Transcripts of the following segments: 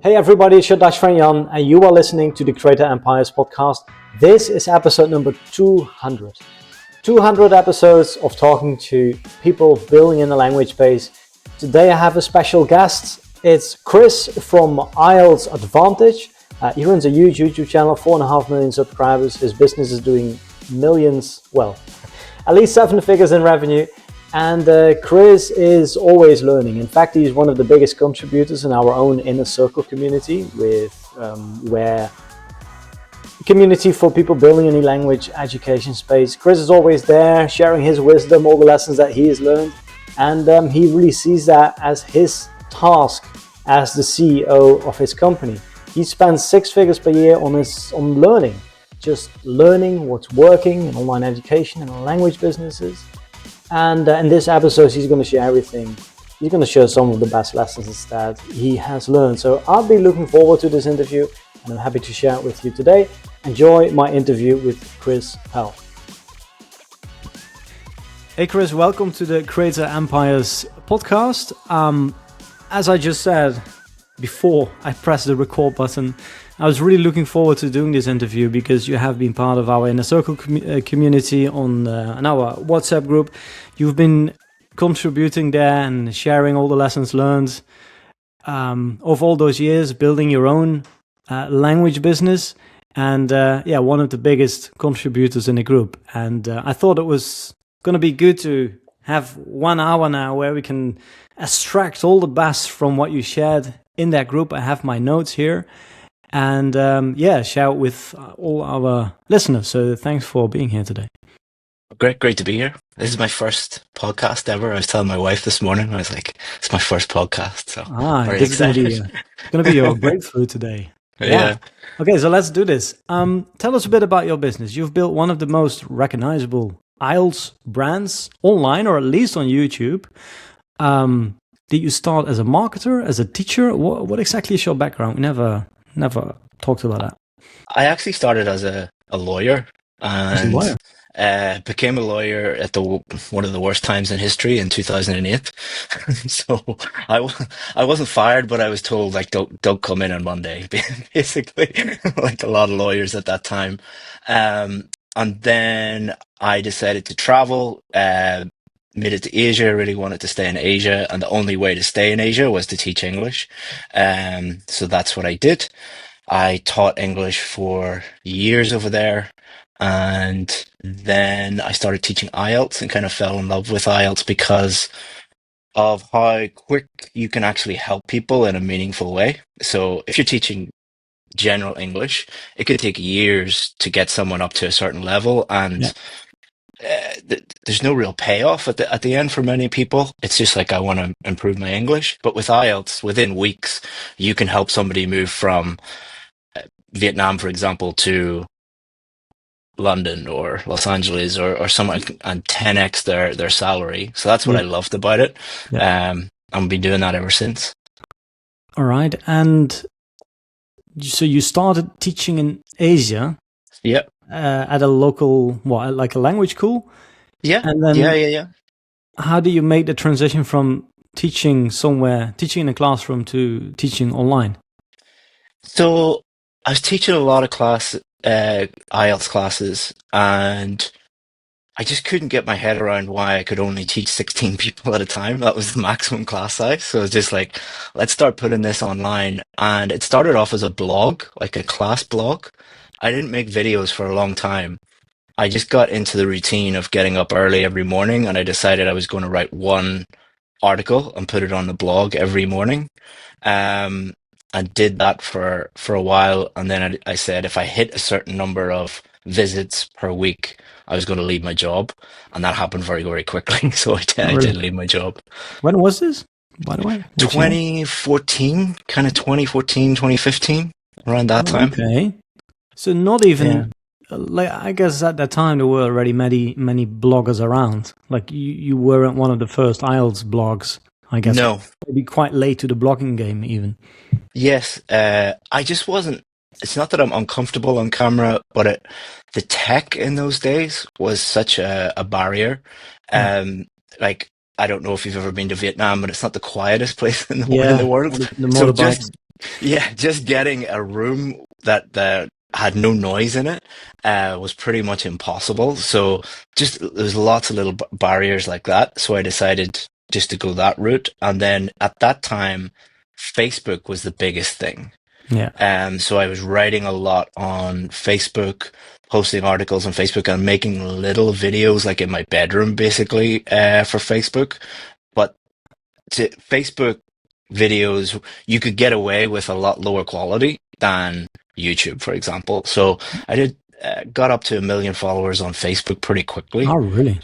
Hey everybody, it's your Dutch friend Jan, and you are listening to the Creator Empires podcast. This is episode number 200. 200 episodes of talking to people building in the language base. Today I have a special guest. It's Chris from IELTS Advantage. He runs a huge YouTube channel, 4.5 million subscribers. His business is doing millions, well, at least 7 figures in revenue. And Chris is always learning. In fact, he's one of the biggest contributors in our own inner circle community, where community for people building any language education space. Chris is always there, sharing his wisdom, all the lessons that he has learned, and he really sees that as his task as the CEO of his company. He spends 6 figures per year on learning, just learning what's working in online education and language businesses. And in this episode, he's going to share everything. He's going to share some of the best lessons that he has learned. So I'll be looking forward to this interview, and I'm happy to share it with you today. Enjoy my interview with Chris Pell. Hey Chris, welcome to the Creator Empires podcast. As I just said before I pressed the record button, I was really looking forward to doing this interview because you have been part of our Inner Circle community on our WhatsApp group. You've been contributing there and sharing all the lessons learned of all those years, building your own language business, and one of the biggest contributors in the group. And I thought it was going to be good to have 1 hour now where we can extract all the best from what you shared in that group. I have my notes here. And share it with all our listeners. So thanks for being here today. Great to be here. This is my first podcast ever. I was telling my wife this morning, I was like, it's my first podcast. So very excited. It's going to be your breakthrough today. Yeah. Okay, so let's do this. Tell us a bit about your business. You've built one of the most recognizable IELTS brands online, or at least on YouTube. Did you start as a marketer, as a teacher? What exactly is your background? We never talked about that. I actually started as a lawyer and became a lawyer at one of the worst times in history in 2008. So I wasn't fired, but I was told, like, don't come in on Monday, basically, like a lot of lawyers at that time. And then I decided to travel, made it to Asia. I really wanted to stay in Asia, and the only way to stay in Asia was to teach English. So that's what I did. I taught English for years over there, and then I started teaching IELTS and kind of fell in love with IELTS because of how quick you can actually help people in a meaningful way. So if you're teaching general English, it could take years to get someone up to a certain level, and there's no real payoff at the end for many people. It's just like, I want to improve my English. But with IELTS, within weeks, you can help somebody move from Vietnam, for example, to London or Los Angeles or somewhere, and 10x their salary. So that's what I loved about it. I've been doing that ever since. All right. And so you started teaching in Asia. Yep. At a local, like a language school? Yeah. And then Yeah. How do you make the transition from teaching in a classroom, to teaching online? So I was teaching a lot of IELTS classes, and I just couldn't get my head around why I could only teach 16 people at a time. That was the maximum class size. So it was just like, let's start putting this online. And it started off as a blog, like a class blog. I didn't make videos for a long time. I just got into the routine of getting up early every morning, and I decided I was going to write one article and put it on the blog every morning. I did that for a while, and then I said if I hit a certain number of visits per week, I was going to leave my job, and that happened very, very quickly. So I did leave my job. When was this, by the way? 2014, kind of 2014, 2015, around that time. Okay. So not even, like, I guess at that time there were already many bloggers around. Like you weren't one of the first IELTS blogs, I guess. No. Maybe quite late to the blogging game even. Yes. I just wasn't, it's not that I'm uncomfortable on camera, but the tech in those days was such a barrier. Like, I don't know if you've ever been to Vietnam, but it's not the quietest place in the world. The So motorbikes. Yeah, just getting a room that had no noise in it was pretty much impossible. So just there's lots of little barriers like that. So I decided just to go that route. And then at that time, Facebook was the biggest thing. Yeah. So I was writing a lot on Facebook, posting articles on Facebook, and making little videos like in my bedroom, basically, for Facebook. But to Facebook videos, you could get away with a lot lower quality than YouTube, for example. So I did got up to 1 million followers on Facebook pretty quickly. Oh, really?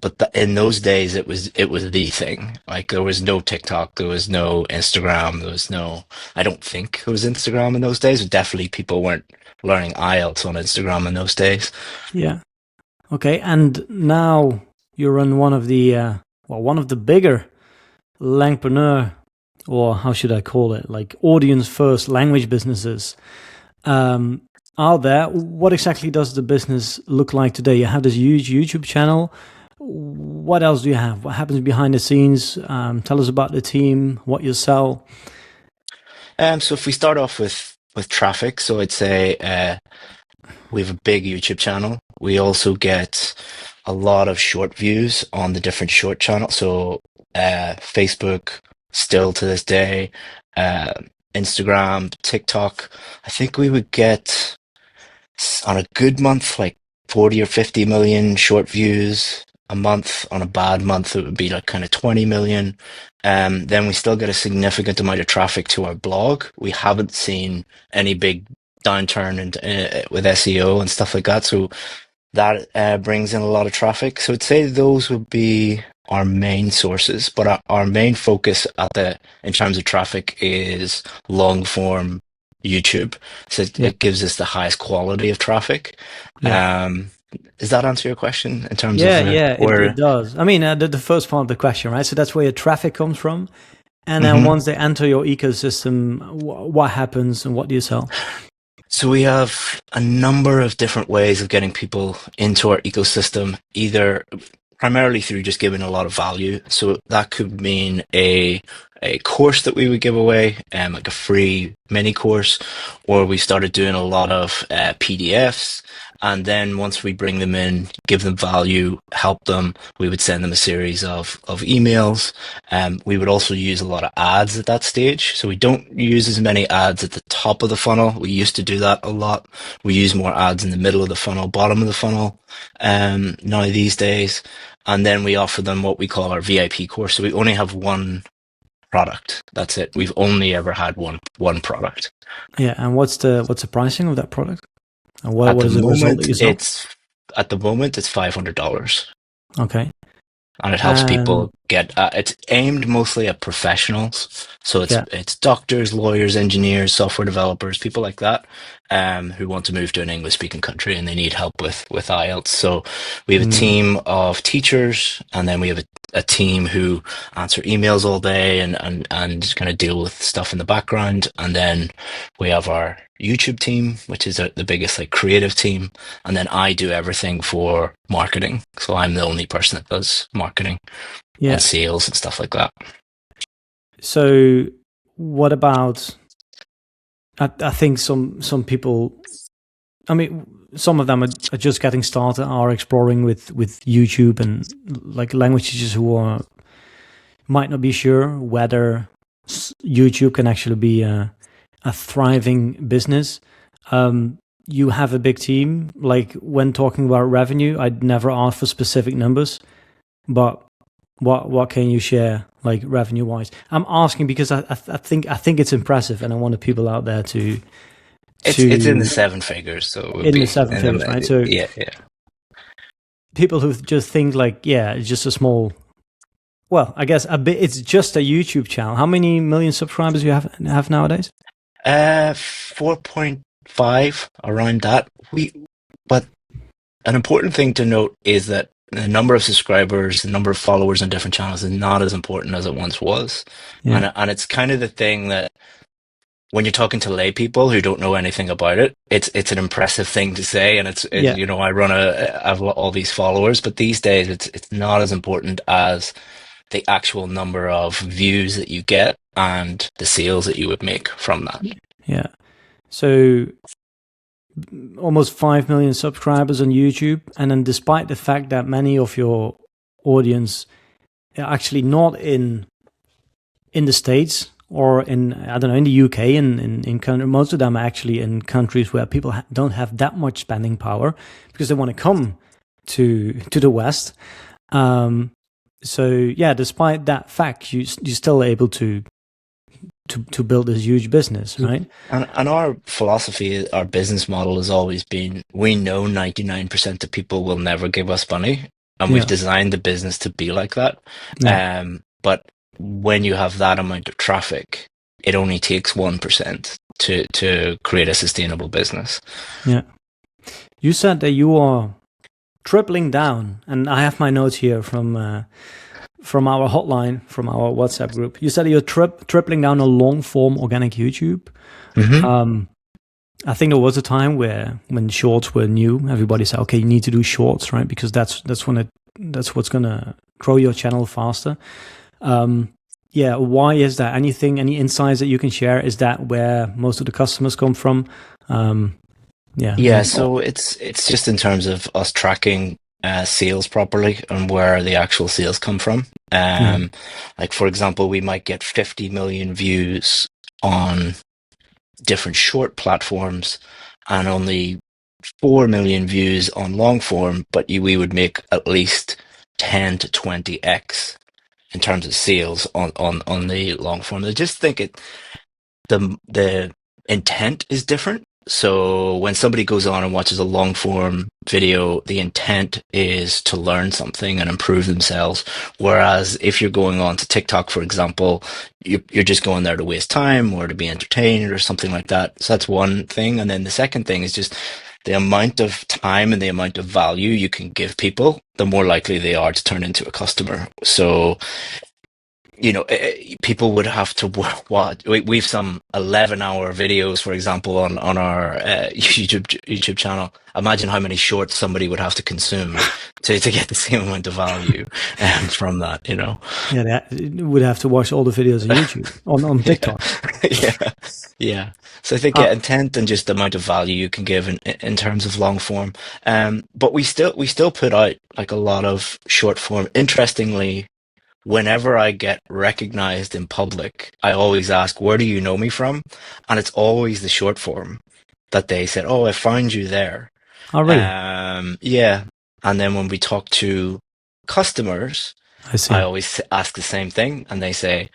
But in those days, it was the thing. Like there was no TikTok, there was no Instagram, there was no. I don't think there was Instagram in those days. But definitely, people weren't learning IELTS on Instagram in those days. Yeah. Okay. And now you run one of the one of the bigger langpreneur, or how should I call it, like audience first language businesses out there. What exactly does the business look like today? You have this huge YouTube channel. What else do you have? What happens behind the scenes? Tell us about the team, what you sell. So if we start off with traffic, so I'd say we have a big YouTube channel. We also get a lot of short views on the different short channels. So Facebook, still to this day, uh, Instagram, TikTok. I think we would get on a good month like 40 or 50 million short views a month. On a bad month, it would be like kind of 20 million. Then we still get a significant amount of traffic to our blog. We haven't seen any big downturn with SEO and stuff like that. So that brings in a lot of traffic. So I'd say those would be our main sources, but our main focus in terms of traffic is long form YouTube. So Yeah. it gives us the highest quality of traffic. Yeah. Does that answer your question in terms of Yeah, it where? does. I mean, the first part of the question, right? So that's where your traffic comes from. And then Mhm. once they enter your ecosystem, what happens and what do you sell? So we have a number of different ways of getting people into our ecosystem, either primarily through just giving a lot of value. So that could mean a course that we would give away, like a free mini course, or we started doing a lot of PDFs. And then once we bring them in, give them value, help them, we would send them a series of emails. We would also use a lot of ads at that stage. So we don't use as many ads at the top of the funnel. We used to do that a lot. We use more ads in the middle of the funnel, bottom of the funnel, now these days. And then we offer them what we call our VIP course. So we only have one product. That's it. We've only ever had one product. Yeah, and what's the pricing of that product? And At what the is the result that moment, you sell? it's $500. Okay. And it helps And people get it's aimed mostly at professionals, so it's yeah. it's doctors, lawyers, engineers, software developers, people like that, who want to move to an English speaking country and they need help with IELTS. So we have a team of teachers, and then we have a team who answer emails all day and kind of deal with stuff in the background, and then we have our YouTube team, which is the biggest like creative team, and then I do everything for marketing. So I'm the only person that does marketing Yeah. and sales and stuff like that. So what about, I think some people, I mean, some of them are just getting started, are exploring with YouTube, and like language teachers who might not be sure whether YouTube can actually be a thriving business. You have a big team. Like when talking about revenue, I'd never ask for specific numbers, but what can you share, like revenue wise? I'm asking because I think it's impressive, and I want the people out there to It's in the seven figures, so it would in be the seven figures, right? So yeah. people who just think like, yeah, it's just a small. Well, I guess a bit. It's just a YouTube channel. How many million subscribers you have nowadays? 4.5 around that. But an important thing to note is that the number of subscribers, the number of followers on different channels is not as important as it once was. Yeah. And it's kind of the thing that when you're talking to lay people who don't know anything about it, it's an impressive thing to say. And it's Yeah. I have all these followers, but these days it's not as important as the actual number of views that you get and the sales that you would make from that. Yeah. So almost 5 million subscribers on YouTube. And then despite the fact that many of your audience are actually not in the States or in, I don't know, in the UK, in country, most of them are actually in countries where people don't have that much spending power because they want to come to the West. So yeah, despite that fact, you're still able to build this huge business, right? And our philosophy, our business model has always been, we know 99% of people will never give us money, and we've designed the business to be like that. Yeah. But when you have that amount of traffic, it only takes 1% to create a sustainable business. Yeah. You said that you are tripling down, and I have my notes here from our hotline, from our WhatsApp group. You said you're tripling down on long form organic YouTube. Mm-hmm. I think there was a time when shorts were new, everybody said, okay, you need to do shorts, right? Because that's what's gonna grow your channel faster. Yeah, why is that? Any insights that you can share? Is that where most of the customers come from? Yeah. So it's just in terms of us tracking sales properly and where the actual sales come from. Like, for example, we might get 50 million views on different short platforms and only 4 million views on long form, but we would make at least 10 to 20x in terms of sales on the long form. I just think the intent is different. So when somebody goes on and watches a long form video, the intent is to learn something and improve themselves. Whereas if you're going on to TikTok, for example, you're just going there to waste time or to be entertained or something like that. So that's one thing. And then the second thing is just the amount of time and the amount of value you can give people, the more likely they are to turn into a customer. So, people would have to watch. We've some 11-hour videos, for example, on our YouTube channel. Imagine how many shorts somebody would have to consume to get the same amount of value from that. Yeah, they would have to watch all the videos on YouTube on TikTok. Yeah. So I think intent and just the amount of value you can give in terms of long form. But we still put out like a lot of short form. Interestingly, whenever I get recognized in public, I always ask, where do you know me from? And it's always the short form that they said, oh, I found you there. Oh, really? Yeah. And then when we talk to customers, I always ask the same thing, and they say,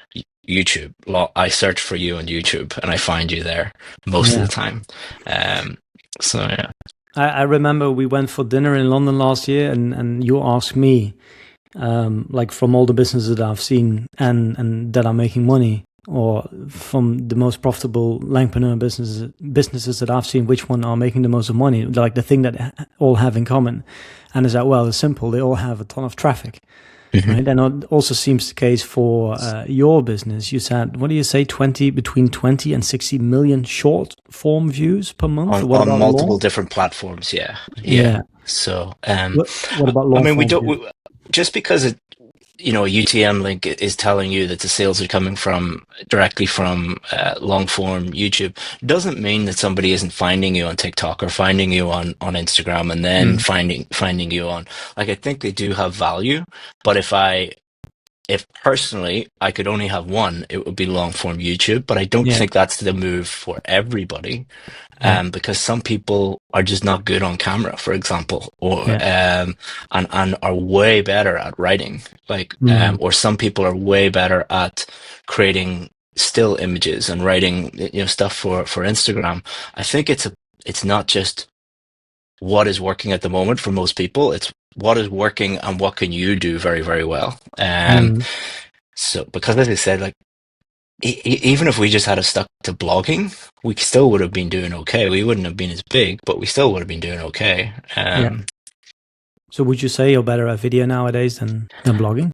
YouTube. I search for you on YouTube and I find you there most of the time. So yeah. I remember we went for dinner in London last year, and you asked me, like, from all the businesses that I've seen and that are making money, or from the most profitable Langpreneur businesses that I've seen, which one are making the most of money, like the thing that all have in common. And is that, well, it's simple. They all have a ton of traffic. Right? And it also seems the case for your business. You said, what do you say, between 20 and 60 million short form views per month? On multiple different platforms, yeah. So, what about long form? Just because a UTM link is telling you that the sales are coming directly from long form YouTube, doesn't mean that somebody isn't finding you on TikTok or finding you on Instagram and then finding you on, like, I think they do have value. But if personally I could only have one, it would be long form YouTube. But I don't think that's the move for everybody. Because some people are just not good on camera, for example, or and are way better at writing, or some people are way better at creating still images and writing, stuff for Instagram. I think it's not just what is working at the moment for most people; it's what is working and what can you do very, very well. So, because as I said, like, even if we just had stuck to blogging, we still would have been doing okay. We wouldn't have been as big, but we still would have been doing okay. So would you say you're better at video nowadays than blogging?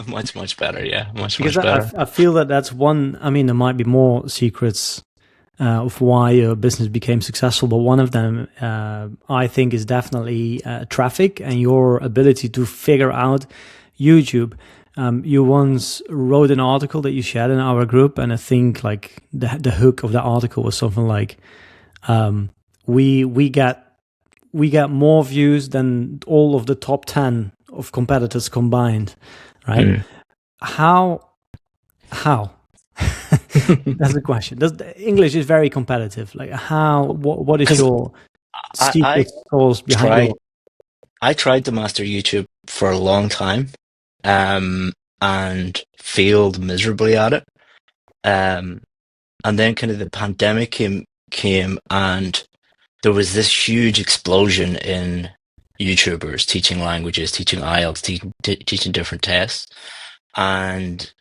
Much better. Yeah, much better. I feel that's one. I mean, there might be more secrets of why your business became successful, but one of them, I think, is definitely traffic and your ability to figure out YouTube. You once wrote an article that you shared in our group, and I think like the hook of the article was something like, we get more views than all of the top 10 of competitors combined, right? Mm. How? That's the question. English is very competitive. Like how? What is your secret sauce behind it? I tried to master YouTube for a long time, and failed miserably at it. Um, and then kind of the pandemic came, and there was this huge explosion in YouTubers teaching languages, teaching IELTS, teaching different tests, and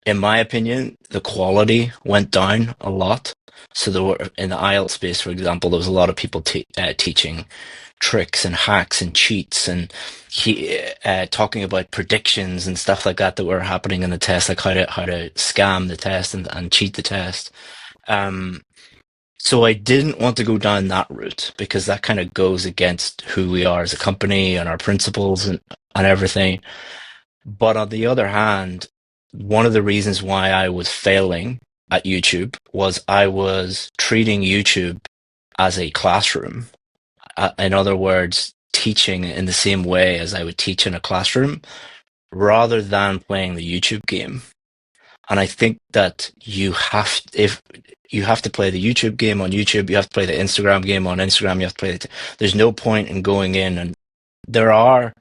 in my opinion, the quality went down a lot. So there were, in the IELTS space, for example, there was a lot of people teaching tricks and hacks and cheats, and talking about predictions and stuff like that were happening in the test, like how to scam the test and cheat the test. So I didn't want to go down that route because that kind of goes against who we are as a company and our principles and everything. But on the other hand, one of the reasons why I was failing at YouTube was I was treating YouTube as a classroom. In other words, teaching in the same way as I would teach in a classroom rather than playing the YouTube game. And I think that if you have to play the YouTube game on YouTube, you have to play the Instagram game on Instagram, you have to play there's no point in going in, and there are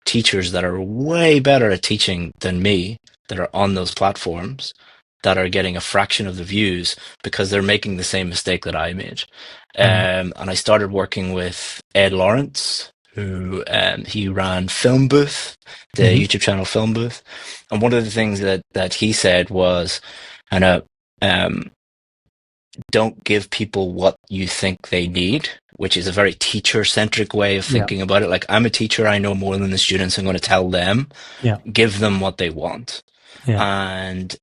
teachers that are way better at teaching than me that are on those platforms that are getting a fraction of the views because they're making the same mistake that I made. And I started working with Ed Lawrence, who he ran Film Booth, the YouTube channel Film Booth. And one of the things that he said was, don't give people what you think they need, which is a very teacher-centric way of thinking about it. Like, I'm a teacher, I know more than the students, I'm going to tell them, give them what they want. And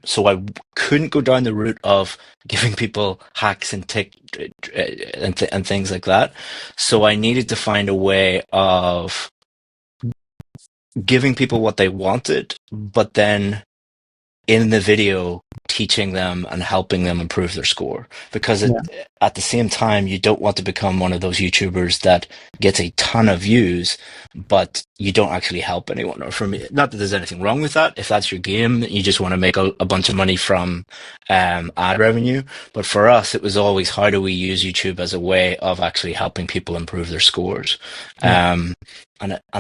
so I couldn't go down the route of giving people hacks and and things like that. So I needed to find a way of giving people what they wanted, but then in the video teaching them and helping them improve their score, because at the same time you don't want to become one of those YouTubers that gets a ton of views but you don't actually help anyone. Or for me, not that there's anything wrong with that, if that's your game, you just want to make a bunch of money from ad revenue, but for us it was always, how do we use YouTube as a way of actually helping people improve their scores? And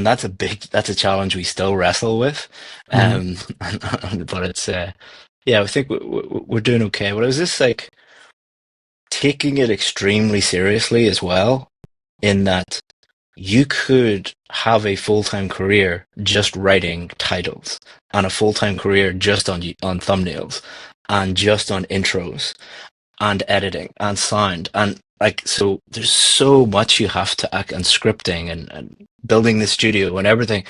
that's a challenge we still wrestle with. But it's I think we're doing okay. But it was just like taking it extremely seriously as well, in that you could have a full-time career just writing titles, and a full-time career just on thumbnails, and just on intros and editing and sound, and like, so there's so much you have to act, and scripting and building the studio and everything.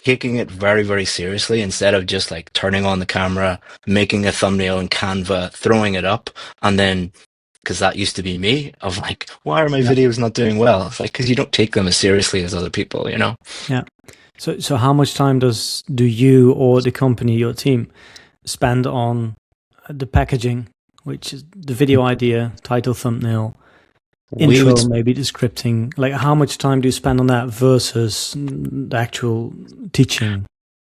Taking it very, very seriously, instead of just like turning on the camera, making a thumbnail in Canva, throwing it up, and then, because that used to be me, of like, why are my videos not doing well? It's like, because you don't take them as seriously as other people, you know? Yeah. So how much time do you or the company, your team, spend on the packaging, which is the video idea, title, thumbnail, intro, maybe the scripting? Like, how much time do you spend on that versus the actual teaching?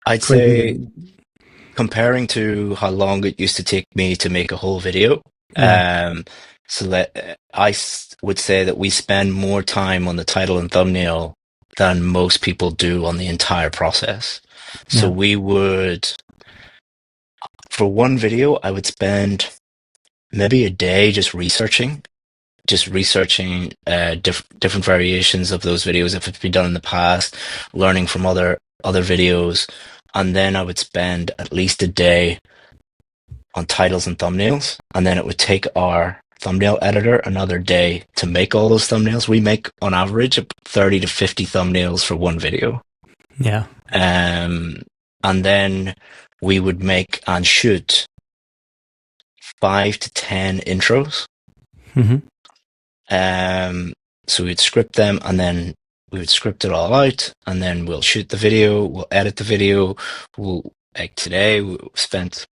I'd say, comparing to how long it used to take me to make a whole video, so that I would say that we spend more time on the title and thumbnail than most people do on the entire process. So we would, for one video, I would spend maybe a day just researching different variations of those videos, if it's been done in the past, learning from other videos, and then I would spend at least a day on titles and thumbnails, and then it would take our thumbnail editor another day to make all those thumbnails. We make on average 30 to 50 thumbnails for one video. And then we would make and shoot 5 to 10 intros. So we'd script them, and then we would script it all out, and then we'll shoot the video, we'll edit the video. We'll, like today, we spent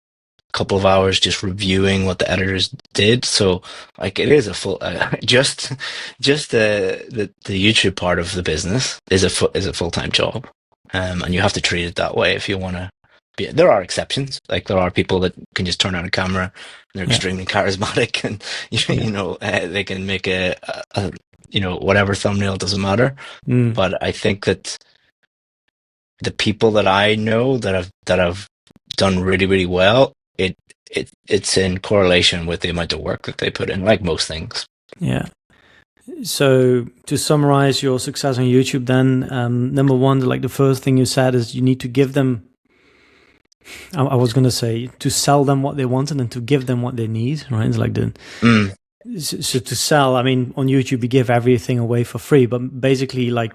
a couple of hours just reviewing what the editors did. So like it is a full, just the YouTube part of the business is a full-time job. And you have to treat it that way if you want to be. There are exceptions. Like there are people that can just turn on a camera and they're extremely charismatic, and they can make a whatever thumbnail, doesn't matter. But I think that the people that I know that have done really, really well, it's in correlation with the amount of work that they put in, like most things. Yeah. So to summarize your success on YouTube, then number one, like the first thing you said is you need to give them. I was going to say to sell them what they want and then to give them what they need, right? It's like so to sell. I mean, on YouTube you give everything away for free, but basically, like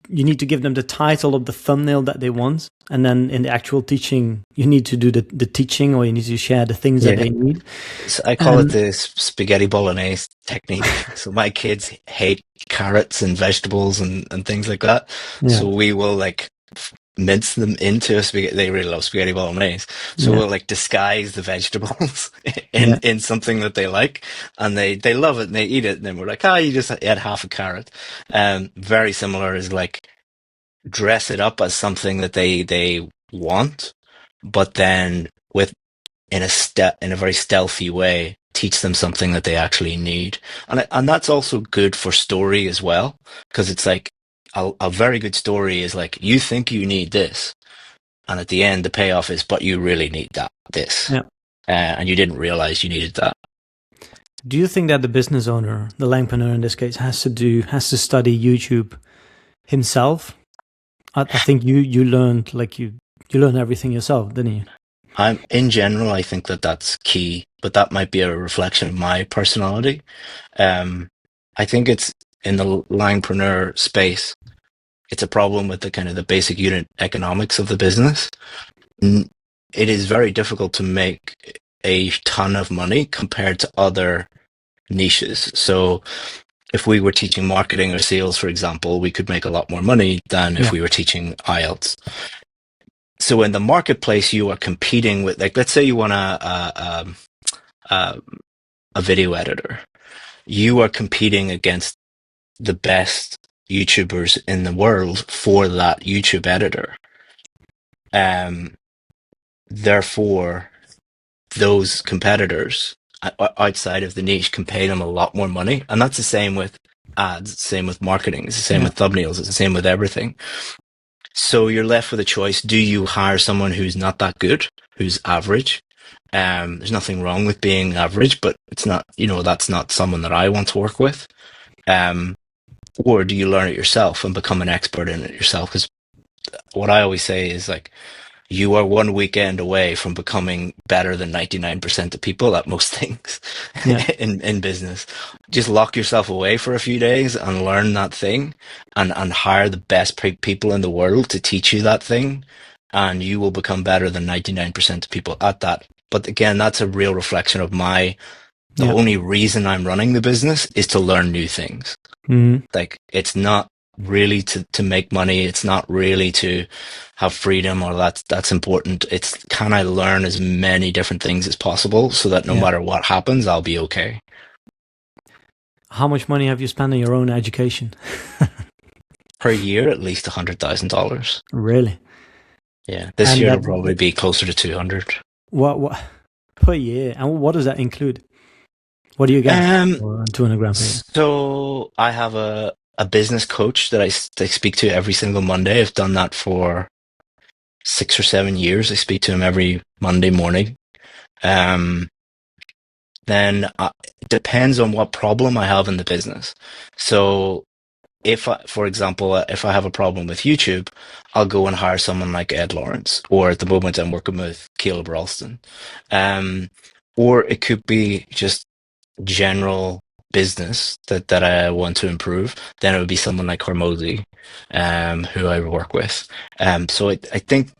you need to give them the title of the thumbnail that they want, and then in the actual teaching, you need to do the teaching, or you need to share the things that they need. So I call it the spaghetti bolognese technique. So my kids hate carrots and vegetables and things like that. Yeah. So we will like mince them into a spaghetti. They really love spaghetti bolognese. So we'll like disguise the vegetables in something that they like, and they love it and they eat it. And then we're like, you just add half a carrot. Very similar is like dress it up as something that they want, but then in a very stealthy way, teach them something that they actually need. And that's also good for story as well, because it's like, a very good story is like, you think you need this, and at the end the payoff is, but you really need this. And you didn't realize you needed that. Do you think that the business owner, the langpreneur in this case, has to study YouTube himself? I think you learned, like you learned everything yourself, didn't you? In general, I think that's key, but that might be a reflection of my personality. I think it's in the langpreneur space, it's a problem with the kind of the basic unit economics of the business. It is very difficult to make a ton of money compared to other niches. So if we were teaching marketing or sales, for example, we could make a lot more money than if we were teaching IELTS. So in the marketplace, you are competing with, like, let's say you want a video editor. You are competing against the best YouTubers in the world for that YouTube editor. Therefore, those competitors outside of the niche can pay them a lot more money. And that's the same with ads, it's the same with marketing, it's the same with thumbnails, it's the same with everything. So you're left with a choice. Do you hire someone who's not that good, who's average? There's nothing wrong with being average, but it's not, that's not someone that I want to work with. Or do you learn it yourself and become an expert in it yourself? Because what I always say is, like, you are one weekend away from becoming better than 99% of people at most things in business. Just lock yourself away for a few days and learn that thing, and hire the best people in the world to teach you that thing, and you will become better than 99% of people at that. But again, that's a real reflection of the only reason I'm running the business is to learn new things. Like, it's not really to make money. It's not really to have freedom, or that's important. It's, can I learn as many different things as possible so that no matter what happens, I'll be okay. How much money have you spent on your own education? Per year, at least $100,000. Really? Yeah. This year it'll probably be closer to 200. What per year? And what does that include? What do you get for 200 grand per year? So I have a business coach that I speak to every single Monday. I've done that for 6 or 7 years. I speak to him every Monday morning. Then it depends on what problem I have in the business. So for example, if I have a problem with YouTube, I'll go and hire someone like Ed Lawrence, or at the moment I'm working with Caleb Ralston. Or it could be just general business that I want to improve. Then it would be someone like Hormozi, who I work with. So I think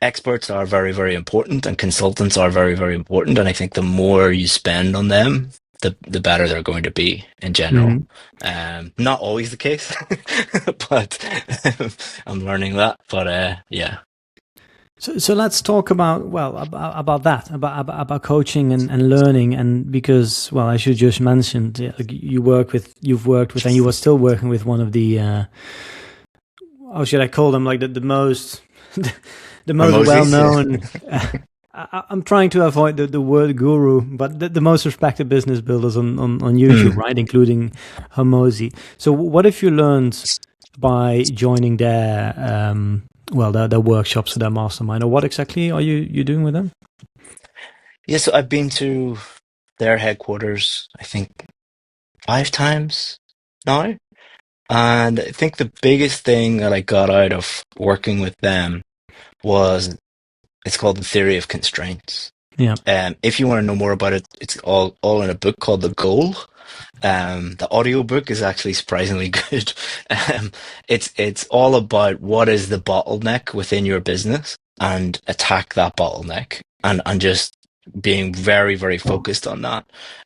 experts are very, very important, and consultants are very, very important. And I think the more you spend on them, the better they're going to be in general. Not always the case, but I'm learning that. But yeah. So let's talk about about that about coaching and learning, and because as you just mentioned, you've worked with and you were still working with one of the how should I call them, like the most the most well known. I'm trying to avoid the word guru, but the most respected business builders on YouTube, right, including Hormozi. So what have you learned by joining their their workshops or their mastermind, or what exactly are you doing with them? Yeah, so I've been to their headquarters, I think 5 times now. And I think the biggest thing that I got out of working with them was, it's called the theory of constraints. Yeah. If you want to know more about it, it's all in a book called The Goal. The audio book is actually surprisingly good. It's all about what is the bottleneck within your business and attack that bottleneck, and just being very, very focused on that.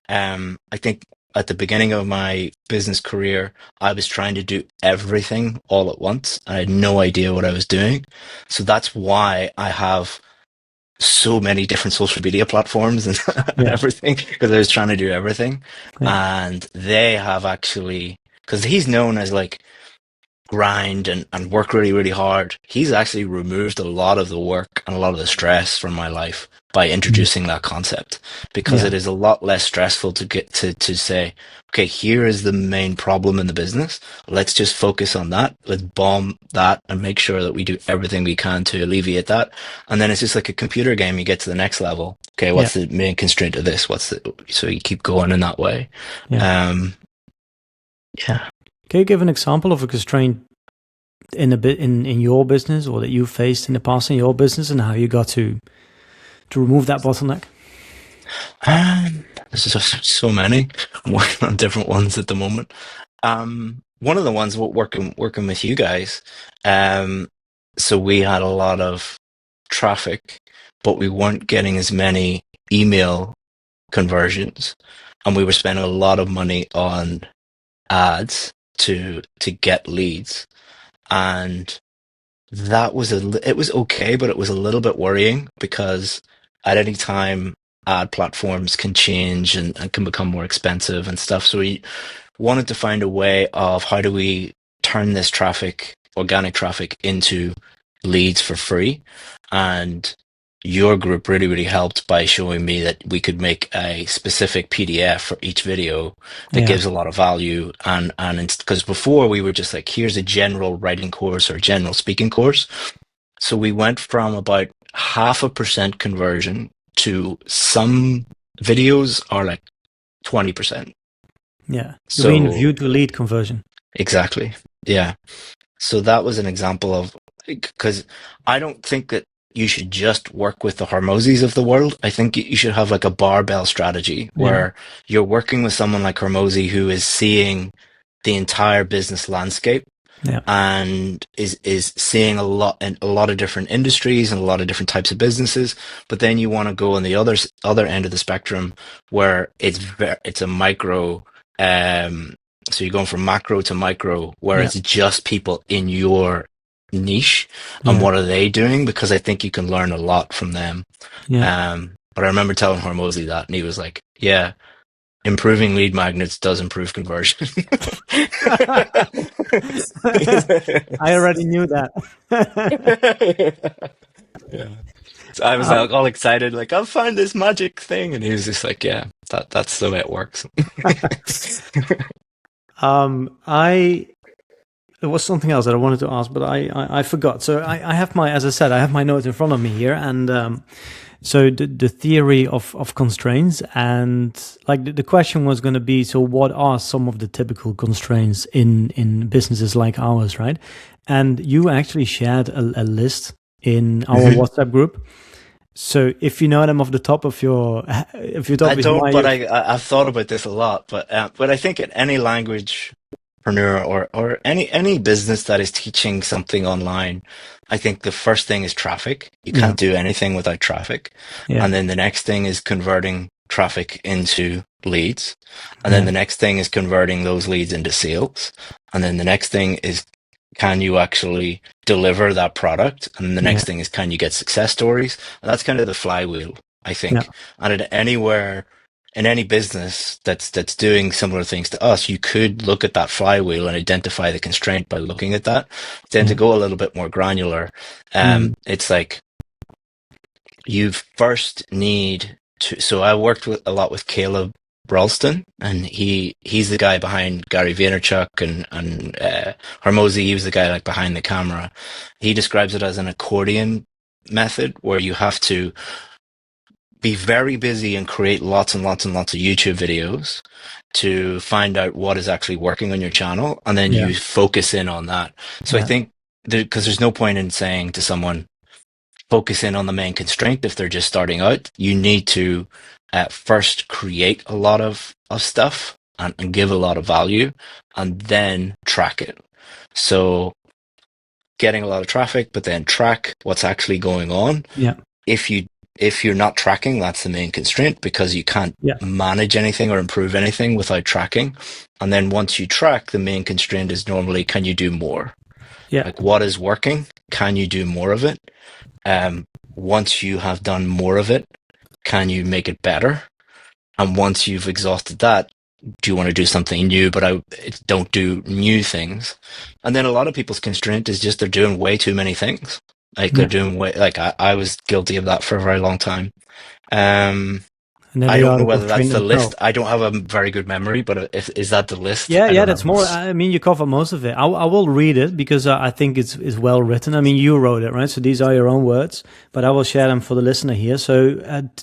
I think at the beginning of my business career, I was trying to do everything all at once. I had no idea what I was doing. So that's why I have so many different social media platforms and everything, because I was trying to do everything. And they have actually, because he's known as like grind and work really, really hard. He's actually removed a lot of the work and a lot of the stress from my life by introducing that concept, because it is a lot less stressful to get to say, okay, here is the main problem in the business. Let's just focus on that. Let's bomb that and make sure that we do everything we can to alleviate that. And then it's just like a computer game. You get to the next level. Okay, what's the main constraint of this? So you keep going in that way. Yeah. Can you give an example of a constraint in your business, or that you faced in the past in your business, and how you got to remove that bottleneck? There's just so many. I'm working on different ones at the moment. One of the ones working with you guys. So we had a lot of traffic, but we weren't getting as many email conversions, and we were spending a lot of money on ads to get leads. And that was it was okay, but it was a little bit worrying, because at any time ad platforms can change and can become more expensive and stuff. So we wanted to find a way of how do we turn this traffic, organic traffic, into leads for free. And your group really, really helped by showing me that we could make a specific PDF for each video that gives a lot of value. And because before we were just like, here's a general writing course or general speaking course. So we went from about 0.5% conversion to some videos are like 20%. Yeah. So, you mean view to lead conversion? Exactly. Yeah. So that was an example of, because I don't think that you should just work with the Hormozis of the world. I think you should have like a barbell strategy where you're working with someone like Hormozi, who is seeing the entire business landscape and is seeing a lot of different industries and a lot of different types of businesses. But then you want to go on the other end of the spectrum, where it's a micro. So you're going from macro to micro, where it's just people in your niche and what are they doing, because I think you can learn a lot from them. But I remember telling Hormozi that, and he was like, yeah, improving lead magnets does improve conversion. I already knew that. So I was like all excited, like, I'll find this magic thing, and he was just like, yeah, that's the way it works. There was something else that I wanted to ask, but I forgot. So I have as I said, I have my notes in front of me here, and so the theory of constraints, and like the question was going to be, so what are some of the typical constraints in businesses like ours, right? And you actually shared a list in our WhatsApp group. So if you know them off the top of your, I don't, but I've thought about this a lot. But I think in any language or any business that is teaching something online, I think the first thing is traffic. You can't do anything without traffic. And then the next thing is converting traffic into leads. And then the next thing is converting those leads into sales. And then the next thing is, can you actually deliver that product? And the next thing is, can you get success stories? And that's kind of the flywheel, I think. And at anywhere, in any business that's doing similar things to us, you could look at that flywheel and identify the constraint by looking at that. Then to go a little bit more granular, it's like you first need to. So I worked a lot with Caleb Ralston, and he's the guy behind Gary Vaynerchuk and Hormozi. He was the guy like behind the camera. He describes it as an accordion method, where you have to be very busy and create lots and lots and lots of YouTube videos to find out what is actually working on your channel, and then you focus in on that. So I think because there's no point in saying to someone, focus in on the main constraint if they're just starting out. You need to first create a lot of stuff and give a lot of value, and then track it. So getting a lot of traffic, but then track what's actually going on. If you're not tracking, that's the main constraint, because you can't manage anything or improve anything without tracking. And then once you track, the main constraint is normally, can you do more? Like, what is working? Can you do more of it? Once you have done more of it, can you make it better? And once you've exhausted that, do you want to do something new? But don't do new things. And then a lot of people's constraint is just they're doing way too many things. Like they're doing way, like I was guilty of that for a very long time. I don't know whether that's the list. I don't have a very good memory, but is that the list? That's more. I mean, you cover most of it. I will read it because I think it's well written. I mean, you wrote it, right? So these are your own words, but I will share them for the listener here. So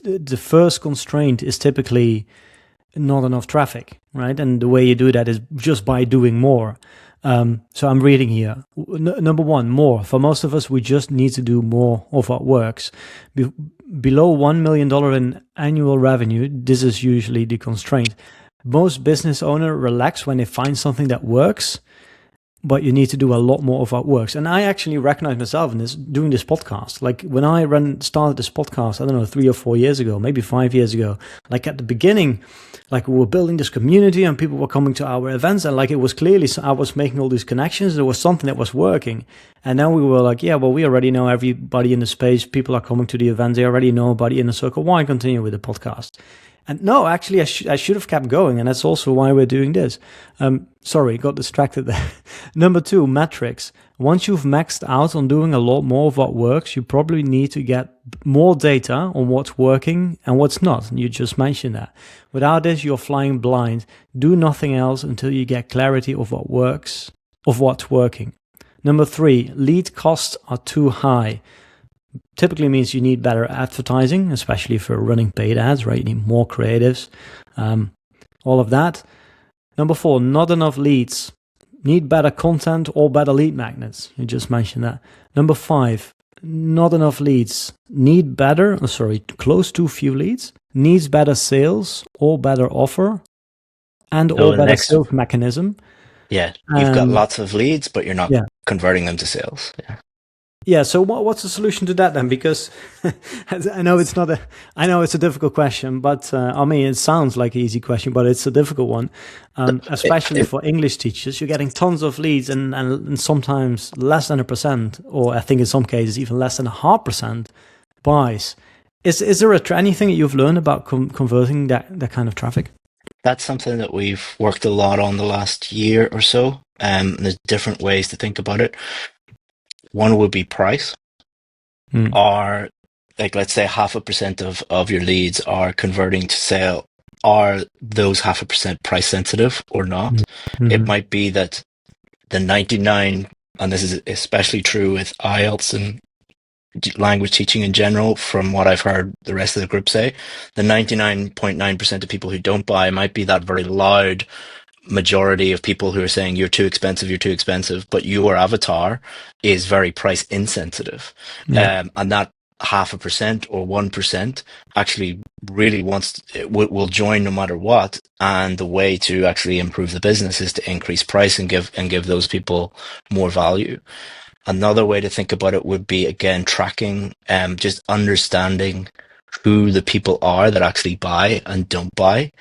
the first constraint is typically not enough traffic, right? And the way you do that is just by doing more. So I'm reading here. Number one, more. For most of us, we just need to do more of what works. Below $1 million in annual revenue, this is usually the constraint. Most business owners relax when they find something that works, but you need to do a lot more of what works. And I actually recognize myself in this, doing this podcast. Like when I started this podcast, I don't know, 3 or 4 years ago, maybe 5 years ago, like at the beginning, like we were building this community and people were coming to our events, and like it was clearly, I was making all these connections. There was something that was working. And now we were like, yeah, well, we already know everybody in the space. People are coming to the events. They already know everybody in the circle. Why continue with the podcast? And no, actually, I should have kept going. And that's also why we're doing this. Sorry, got distracted there. Number 2, metrics. Once you've maxed out on doing a lot more of what works, you probably need to get more data on what's working and what's not. And you just mentioned that. Without this, you're flying blind. Do nothing else until you get clarity of what works, of what's working. Number 3, lead costs are too high. Typically means you need better advertising, especially for running paid ads, right? You need more creatives, all of that. Number 4, not enough leads. Need better content or better lead magnets. You just mentioned that. Number 5, not enough leads. Close to few leads. Needs better sales or better offer or better sales mechanism. Yeah, you've got lots of leads, but you're not converting them to sales. Yeah. So what's the solution to that then? Because I know it's a difficult question, but I mean, it sounds like an easy question, but it's a difficult one, especially for English teachers. You're getting tons of leads and sometimes less than 1%, or I think in some cases even less than 0.5% buys. Is there anything that you've learned about converting that kind of traffic? That's something that we've worked a lot on the last year or so. There's different ways to think about it. One would be price. Or like, let's say 0.5% of your leads are converting to sale. Are those 0.5% price sensitive or not? It might be that the 99, and this is especially true with IELTS and language teaching in general, from what I've heard the rest of the group say, the 99.9% of people who don't buy might be that very loud majority of people who are saying you're too expensive, but your avatar is very price insensitive. And that 0.5% or 1% actually really will join no matter what. And the way to actually improve the business is to increase price and give those people more value. Another way to think about it would be, again, tracking, just understanding who the people are that actually buy and don't buy,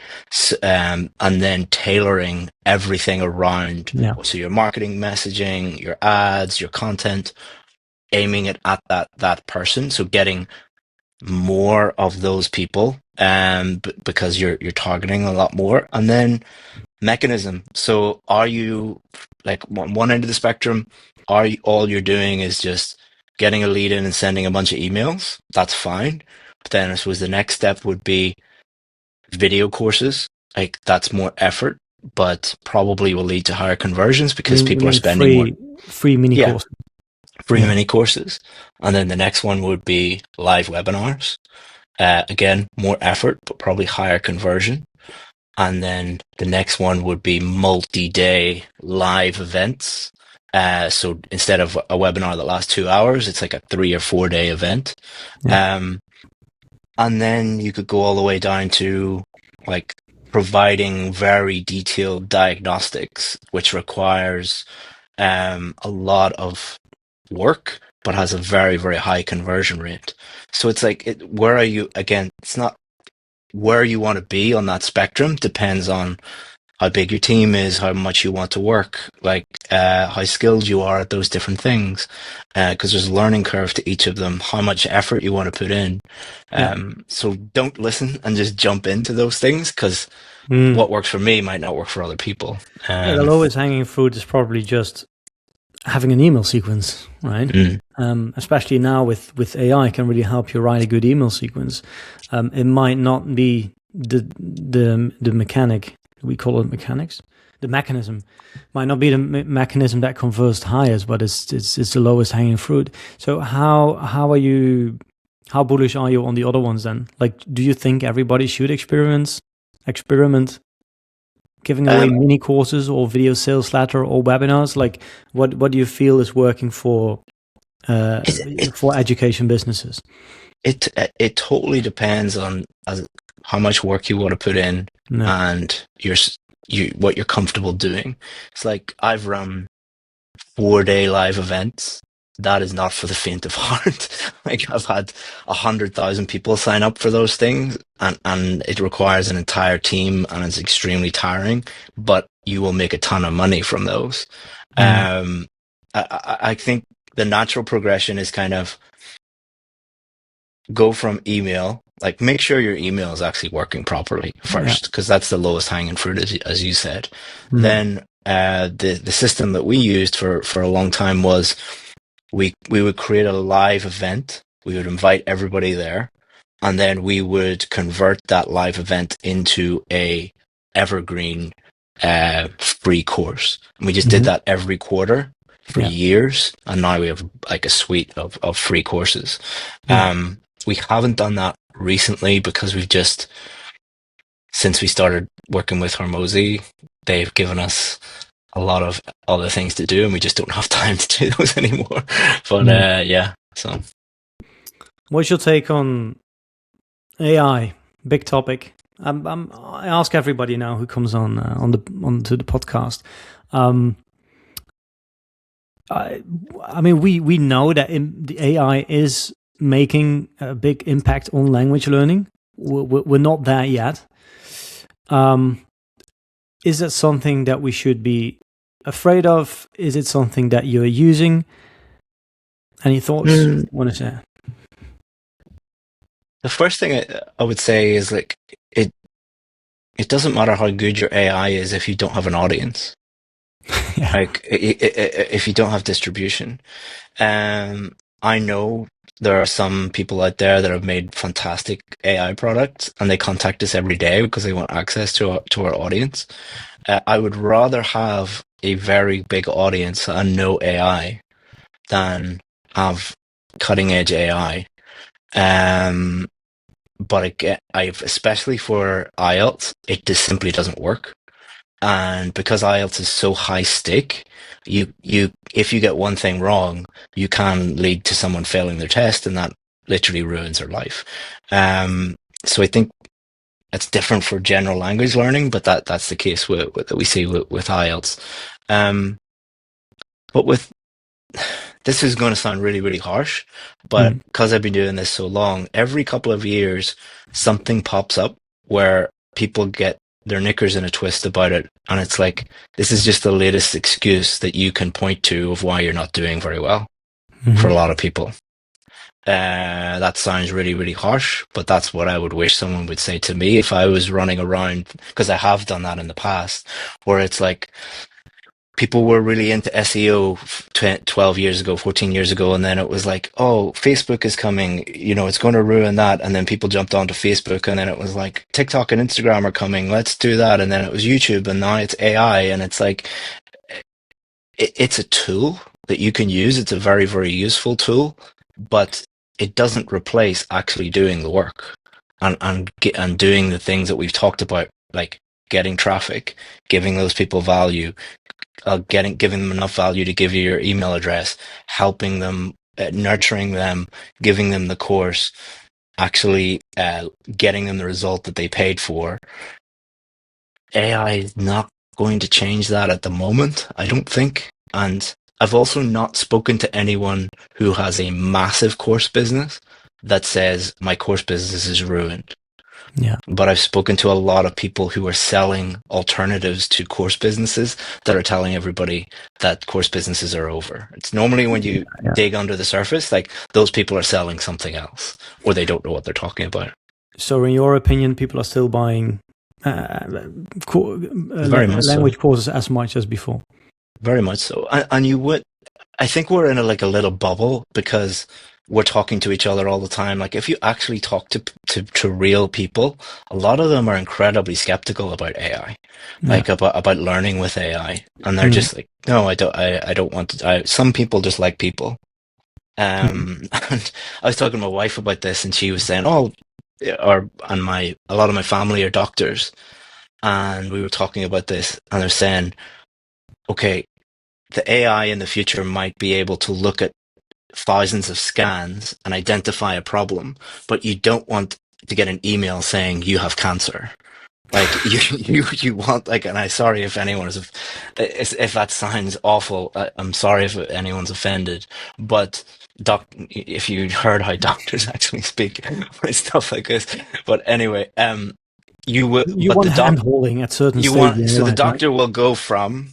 and then tailoring everything around. Yeah. So your marketing messaging, your ads, your content, aiming it at that person. So getting more of those people, because you're targeting a lot more. And then mechanism. So are you, like, one end of the spectrum? All you're doing is just getting a lead in and sending a bunch of emails? That's fine. But then I suppose the next step would be video courses. Like, that's more effort, but probably will lead to higher conversions because You people are mean spending more. free mini Yeah, course? free Yeah. mini courses. And then the next one would be live webinars. Again, more effort, but probably higher conversion. And then the next one would be multi-day live events. So instead of a webinar that lasts 2 hours, it's like a 3 or 4 day event. Yeah. And then you could go all the way down to, like, providing very detailed diagnostics, which requires a lot of work, but has a very, very high conversion rate. So it's like, where are you? Again, it's not where you want to be on that spectrum. Depends on how big your team is, how much you want to work, like, how skilled you are at those different things, because there's a learning curve to each of them, how much effort you want to put in. Yeah. So don't listen and just jump into those things, because Mm. what works for me might not work for other people. Yeah, the lowest hanging fruit is probably just having an email sequence, right? Especially now with AI, can really help you write a good email sequence. It might not be the mechanic. We call it mechanics. The mechanism might not be the mechanism that converts highest, but it's the lowest hanging fruit. So how are you? How bullish are you on the other ones then? Like, do you think everybody should experiment giving away mini courses or video sales letter or webinars? Like, what do you feel is working for education businesses? It totally depends on how much work you want to put in, and what you're comfortable doing. It's like, I've run 4 day live events. That is not for the faint of heart. Like, I've had 100,000 people sign up for those things, and it requires an entire team, and it's extremely tiring, but you will make a ton of money from those. I think the natural progression is kind of go from email, like, make sure your email is actually working properly first, because that's the lowest hanging fruit, as you said. Then the system that we used for a long time was, we would create a live event. We would invite everybody there, and then we would convert that live event into a evergreen free course. And we just did that every quarter for years, and now we have, like, a suite of free courses. We haven't done that recently because since we started working with Hormozi, they've given us a lot of other things to do, and we just don't have time to do those anymore. But yeah, so. What's your take on AI? Big topic. I ask everybody now who comes onto the podcast. I mean, we know that the AI is making a big impact on language learning. We're not there yet. Is that something that we should be afraid of? Is it something that you're using? Any thoughts you want to say? The first thing I would say is, like, it doesn't matter how good your AI is if you don't have an audience. Like, if you don't have distribution. I know there are some people out there that have made fantastic AI products, and they contact us every day because they want access to our audience. I would rather have a very big audience and no AI than have cutting edge AI. But especially for IELTS, it just simply doesn't work. And because IELTS is so high stake, if you get one thing wrong, you can lead to someone failing their test, and that literally ruins their life. So I think it's different for general language learning, but that's the case that we see with IELTS. But with this is going to sound really, really harsh, but because I've been doing this so long, every couple of years, something pops up where people get their knickers in a twist about it. And it's like, this is just the latest excuse that you can point to of why you're not doing very well for a lot of people. That sounds really, really harsh, but that's what I would wish someone would say to me if I was running around, because I have done that in the past, where it's like people were really into SEO 12 years ago, 14 years ago, and then it was like, oh, Facebook is coming, it's going to ruin that. And then people jumped onto Facebook, and then it was like TikTok and Instagram are coming, let's do that. And then it was YouTube, and now it's AI, and it's like, it's a tool that you can use. It's a very, very useful tool, but it doesn't replace actually doing the work and doing the things that we've talked about, like getting traffic, giving those people value, giving them enough value to give you your email address, helping them, nurturing them, giving them the course, actually getting them the result that they paid for. AI is not going to change that at the moment, I don't think. And I've also not spoken to anyone who has a massive course business that says my course business is ruined. Yeah. But I've spoken to a lot of people who are selling alternatives to course businesses that are telling everybody that course businesses are over. It's normally when you dig under the surface, like those people are selling something else, or they don't know what they're talking about. So in your opinion, people are still buying language courses as much as before? Very much so. And I think we're in a little bubble because we're talking to each other all the time. Like if you actually talk to real people, a lot of them are incredibly skeptical about AI, like about learning with AI. And they're just like, no, I don't want to. Some people just like people. And I was talking to my wife about this, and she was saying, a lot of my family are doctors. And we were talking about this, and they're saying, okay, the AI in the future might be able to look at thousands of scans and identify a problem, but you don't want to get an email saying you have cancer. Like you want, like, and I'm sorry if anyone if that sounds awful. I'm sorry if anyone's offended, but if you heard how doctors actually speak with stuff like this, but anyway, you want hand-holding at certain stages. So the doctor will go from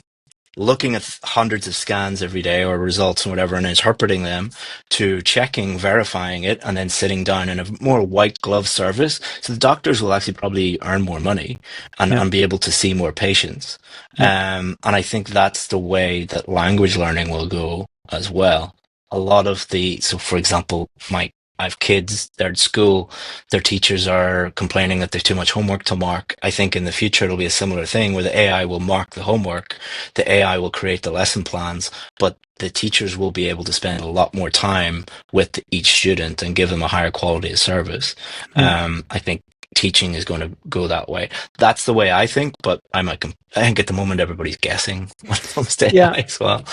looking at hundreds of scans every day or results and whatever and interpreting them to checking, verifying it, and then sitting down in a more white glove service. So the doctors will actually probably earn more money and be able to see more patients. And I think that's the way that language learning will go as well. So for example, I have kids, they're at school, their teachers are complaining that there's too much homework to mark. I think in the future it'll be a similar thing where the AI will mark the homework, the AI will create the lesson plans, but the teachers will be able to spend a lot more time with each student and give them a higher quality of service. I think teaching is going to go that way. That's the way I think, but I think at the moment everybody's guessing when it comes to AI as well.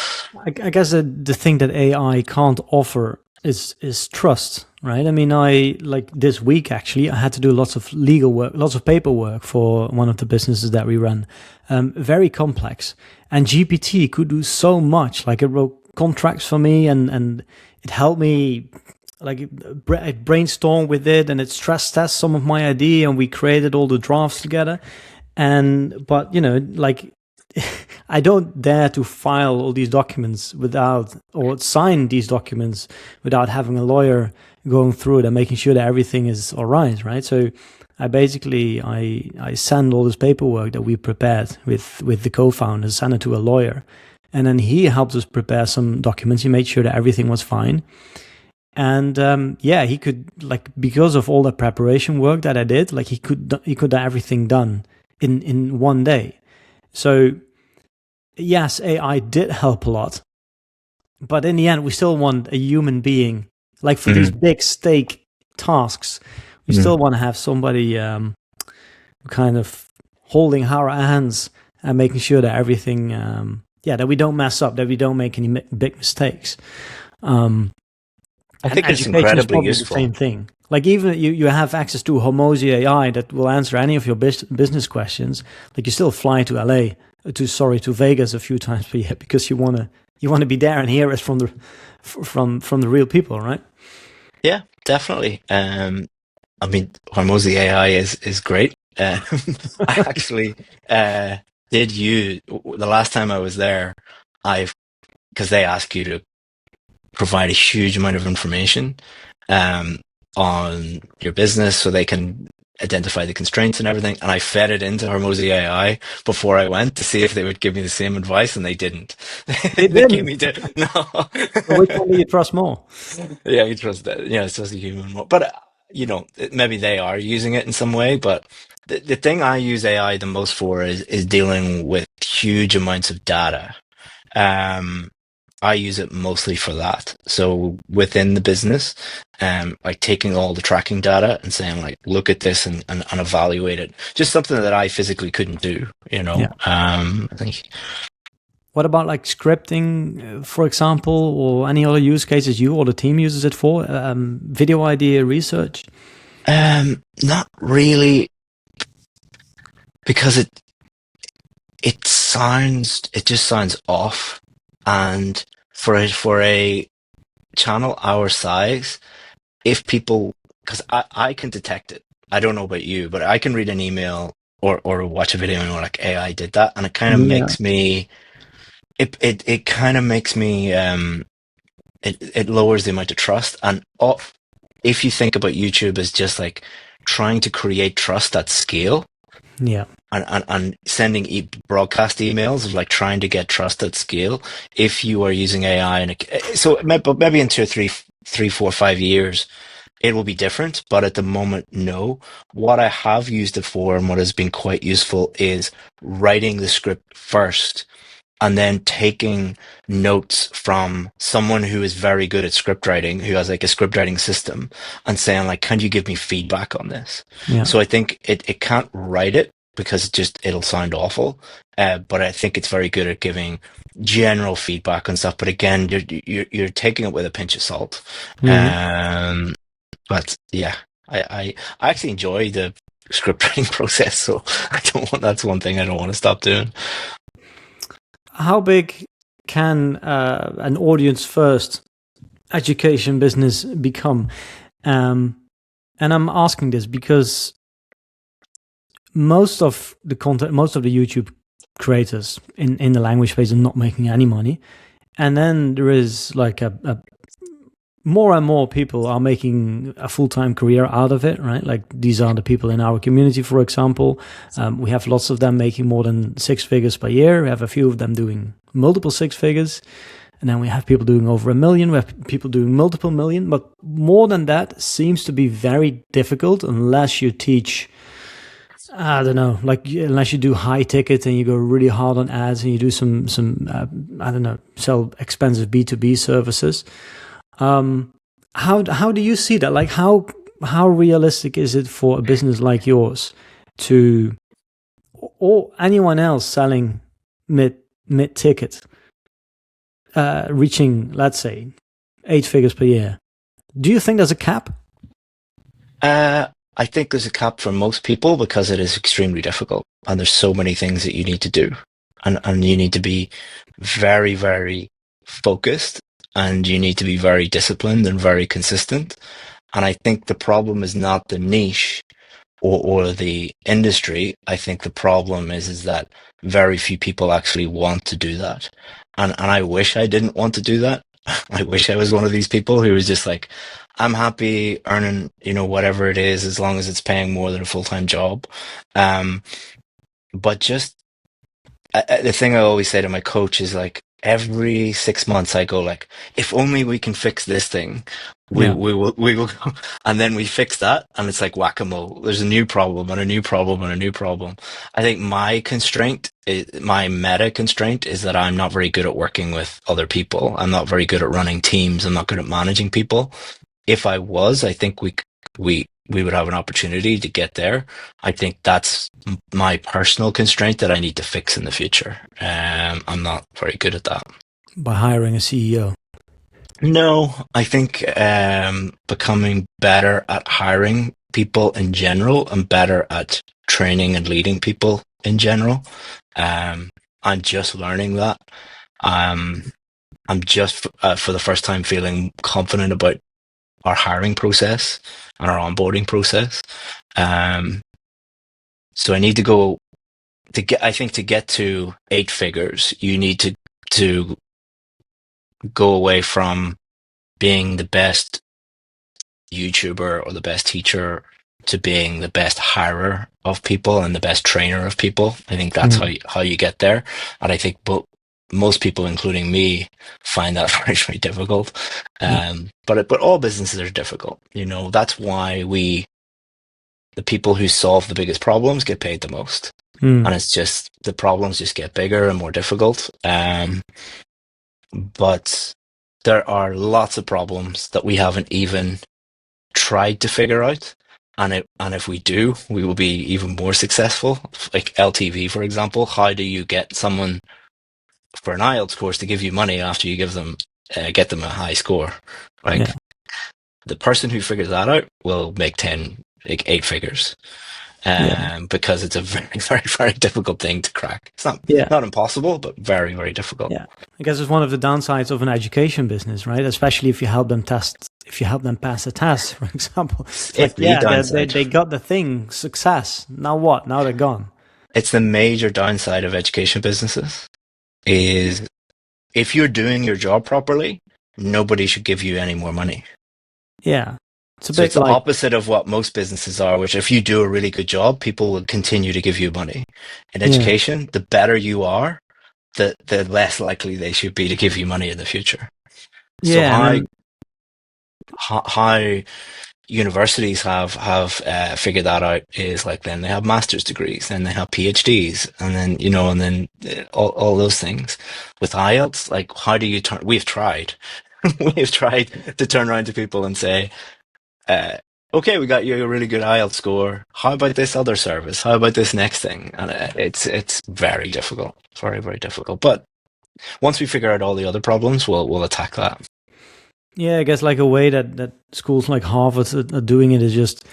I guess the thing that AI can't offer is trust, right? I mean, this week actually, I had to do lots of legal work, lots of paperwork for one of the businesses that we run. Very complex. And GPT could do so much. Like it wrote contracts for me and it helped me, like I brainstormed with it and it stress tested some of my idea and we created all the drafts together. But I don't dare to file all these documents or sign these documents without having a lawyer going through it and making sure that everything is all right? So I send all this paperwork that we prepared with the co-founders, send it to a lawyer. And then he helped us prepare some documents. He made sure that everything was fine. And he could, because of all the preparation work that I did, he could have everything done in one day. So yes, AI did help a lot, but in the end, we still want a human being. Like for these big stake tasks, we still want to have somebody kind of holding our hands and making sure that everything, that we don't mess up, that we don't make any big mistakes. I think it's incredibly useful. The same thing. Like even you have access to Hormozi AI that will answer any of your business questions. Like you still fly to LA. To Vegas a few times per year because you want to You want to be there and hear it from the real people, right? Yeah, definitely. I mean, Hormozi AI is great. I actually did use the last time I was there. I've because they ask you to provide a huge amount of information um, on your business so they can identify the constraints and everything. And I fed it into Hormozi AI before I went to see if they would give me the same advice, and they didn't. They They gave didn't. me no. So which one do you trust more? Yeah, you trust that. Yeah, it's just a human more. But maybe they are using it in some way. But the thing I use AI the most for is dealing with huge amounts of data. Um, I use it mostly for that. So within the business, like taking all the tracking data and saying like, look at this and evaluate it. Just something that I physically couldn't do, you know. Yeah. I think. What about like scripting, for example, or any other use cases you or the team uses it for? Video idea research? Not really, because it just sounds off. And for a channel our size, if people, because I can detect it. I don't know about you, but I can read an email or watch a video and go like AI did that, and it kind of Yeah. makes me it kind of makes me it lowers the amount of trust. And if you think about YouTube as just like trying to create trust at scale, Yeah. and sending broadcast emails of like trying to get trust at scale. If you are using AI, so maybe in 2 or 3, 4, 5 years, it will be different. But at the moment, no. What I have used it for and what has been quite useful is writing the script first and then taking notes from someone who is very good at script writing, who has like a script writing system, and saying like, can you give me feedback on this? Yeah. So I think it can't write it because it'll sound awful. But I think it's very good at giving general feedback and stuff. But again, you're taking it with a pinch of salt. Mm-hmm. But yeah, I actually enjoy the script writing process. So that's one thing I don't want to stop doing. How big can an audience first education business become? And I'm asking this because most of the content, most of the YouTube creators in the language space are not making any money. And then there is like a more and more people are making a full-time career out of it, right? Like these are the people in our community, for example. We have lots of them making more than 6 figures per year. We have a few of them doing multiple 6 figures. And then we have people doing over 1 million. We have people doing multiple million. But more than that seems to be very difficult unless you teach, I don't know, like unless you do high ticket and you go really hard on ads and you do some I don't know, sell expensive B2B services. How do you see that? Like how realistic is it for a business like yours to, or anyone else selling mid ticket, reaching, let's say, 8 figures per year? Do you think there's a cap? I think there's a cap for most people because it is extremely difficult and there's so many things that you need to do, and you need to be very, very focused, and you need to be very disciplined and very consistent. And I think the problem is not the niche or the industry. I think the problem is that very few people actually want to do that. And I wish I didn't want to do that. I wish I was one of these people who was just like, I'm happy earning, whatever it is, as long as it's paying more than a full-time job. But just the thing I always say to my coach is like, every 6 months I go like, if only we can fix this thing, we will go. And then we fix that, and it's like whack-a-mole. There's a new problem and a new problem and a new problem. I think my meta constraint is that I'm not very good at working with other people. I'm not very good at running teams. I'm not good at managing people. If I was, I think we would have an opportunity to get there. I think that's my personal constraint that I need to fix in the future. I'm not very good at that. By hiring a CEO? No, I think becoming better at hiring people in general and better at training and leading people in general. I'm just learning that. I'm just for the first time feeling confident about our hiring process and our onboarding process. So I need to go to get. I think to get to 8 figures, you need to go away from being the best YouTuber or the best teacher to being the best hirer of people and the best trainer of people. I think that's how you get there. And I think most people, including me, find that very, very difficult. But all businesses are difficult. That's why the people who solve the biggest problems get paid the most. And it's just, the problems just get bigger and more difficult. But there are lots of problems that we haven't even tried to figure out. And if we do, we will be even more successful. Like LTV, for example. How do you get someone for an IELTS course to give you money after you get them a high score? Like the person who figures that out will make 8 figures. Because it's a very, very, very difficult thing to crack. It's not impossible, but very, very difficult. Yeah, I guess it's one of the downsides of an education business, right? Especially if you help them pass a test, for example. They got the thing, success. Now what? Now they're gone. It's the major downside of education businesses is if you're doing your job properly, nobody should give you any more money. Yeah. It's the opposite of what most businesses are, which if you do a really good job, people will continue to give you money. In education, the better you are, the less likely they should be to give you money in the future. Yeah. So how universities have figured that out is like then they have master's degrees, then they have PhDs, and then all those things. With IELTS, like how do you turn? We've tried to turn around to people and say, okay, we got you a really good IELTS score. How about this other service? How about this next thing? And it's very difficult, very, very difficult. But once we figure out all the other problems, we'll attack that. Yeah, I guess like a way that schools like Harvard are doing it is just,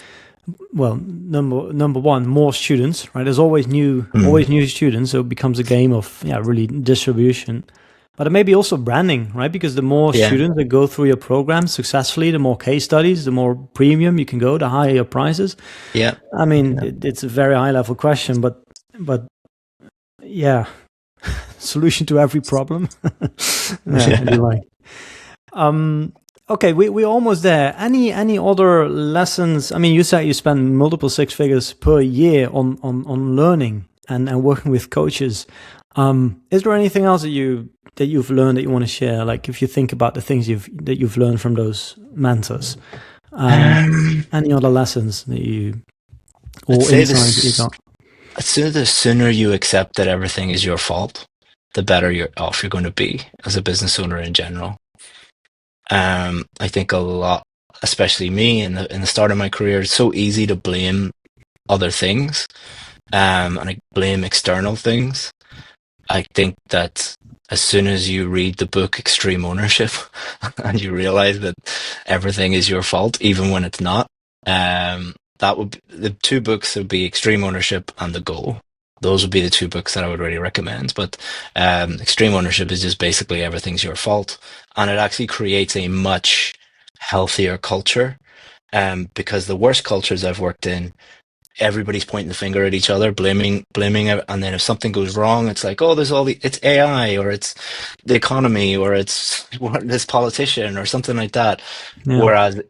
well, number one, more students, right? There's always new students, so it becomes a game of really distribution. But it may be also branding, right? Because the more students that go through your program successfully, the more case studies, the more premium you can go, the higher your prices. Yeah. I mean, it's a very high level question, but yeah, solution to every problem. Anyway. Okay, we're almost there. Any other lessons? I mean, you said you spend multiple 6 figures per year on learning and working with coaches. Is there anything else that you've learned that you want to share? Like if you think about the things you've learned from those mentors, any other lessons that insights that you got? The sooner you accept that everything is your fault, the better off you're going to be as a business owner in general. I think a lot, especially me in the start of my career, it's so easy to blame other things, and I blame external things. I think that as soon as you read the book Extreme Ownership and you realize that everything is your fault, even when it's not, that would be, the 2 books would be Extreme Ownership and The Goal. Those would be the 2 books that I would really recommend. But Extreme Ownership is just basically everything's your fault. And it actually creates a much healthier culture, because the worst cultures I've worked in, everybody's pointing the finger at each other, blaming it, and then if something goes wrong, it's like, oh, it's AI, or it's the economy, or it's this politician, or something like that. Yeah. Whereas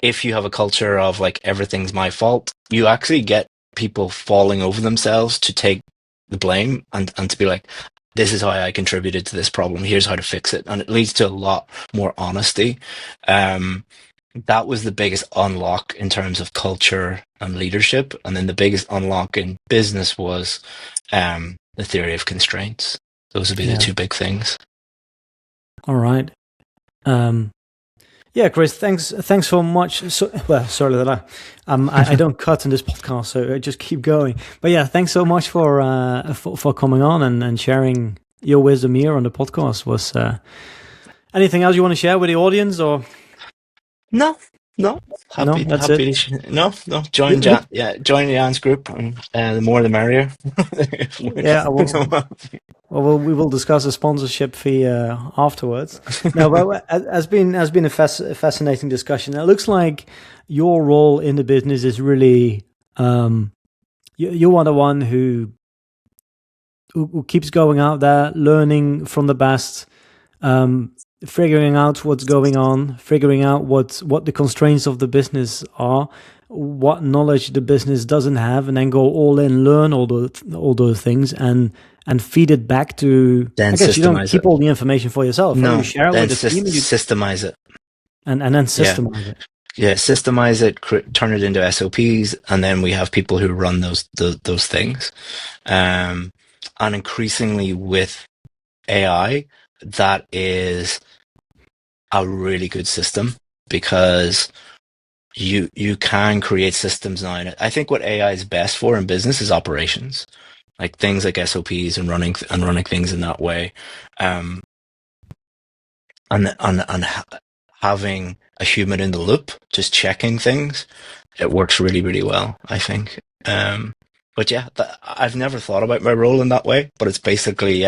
if you have a culture of like everything's my fault, you actually get people falling over themselves to take the blame and to be like, this is how I contributed to this problem. Here's how to fix it, and it leads to a lot more honesty. That was the biggest unlock in terms of culture and leadership. And then the biggest unlock in business was the theory of constraints. Those would be the 2 big things. All right. Yeah, Chris, thanks so much. Sorry that I don't cut in this podcast, so I just keep going. But yeah, thanks so much for coming on and sharing your wisdom here on the podcast. Was anything else you want to share with the audience, or? No. Happy to join Jan's group, and the more the merrier. Yeah, Well, we will discuss a sponsorship fee afterwards. No, but it has been a fascinating discussion. It looks like your role in the business is really you are the one who keeps going out there, learning from the best, figuring out what's going on, figuring out what the constraints of the business are, what knowledge the business doesn't have, and then go all in, learn all those things, and feed it back to. Then I guess you don't keep it. all the information for yourself. No, right? You share it then with the team. Systemize it. And then systemize it. Yeah, systemize it, turn it into SOPs, and then we have people who run those things. And increasingly with AI, that is a really good system, because you can create systems now. And I think what AI is best for in business is operations, like things like SOPs and running things in that way, and having a human in the loop, just checking things. It works really, really well, I think. But yeah, I've never thought about my role in that way, but it's basically,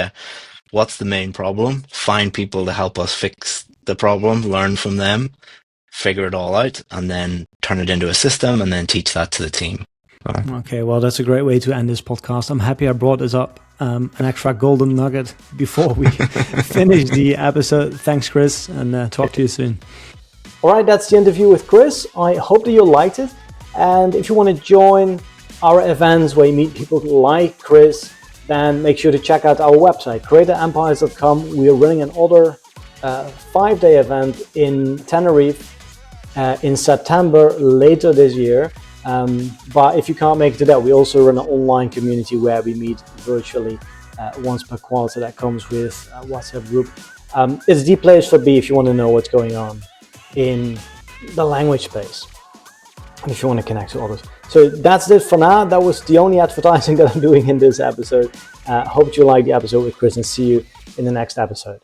what's the main problem? Find people to help us fix the problem, learn from them, figure it all out, and then turn it into a system, and then teach that to the team. Okay, well, that's a great way to end this podcast. I'm happy I brought this up, an extra golden nugget before we finish the episode. Thanks, Chris, and talk to you soon. All right, that's the interview with Chris. I hope that you liked it. And if you want to join our events where you meet people like Chris, then make sure to check out our website, creatorempires.com. We are running another 5-day event in Tenerife in September later this year. But if you can't make it to that, we also run an online community where we meet virtually once per quarter. That comes with a WhatsApp group. It's the place for be if you want to know what's going on in the language space, and if you want to connect to others. So that's it for now. That was the only advertising that I'm doing in this episode. Hope you liked the episode with Chris, and see you in the next episode.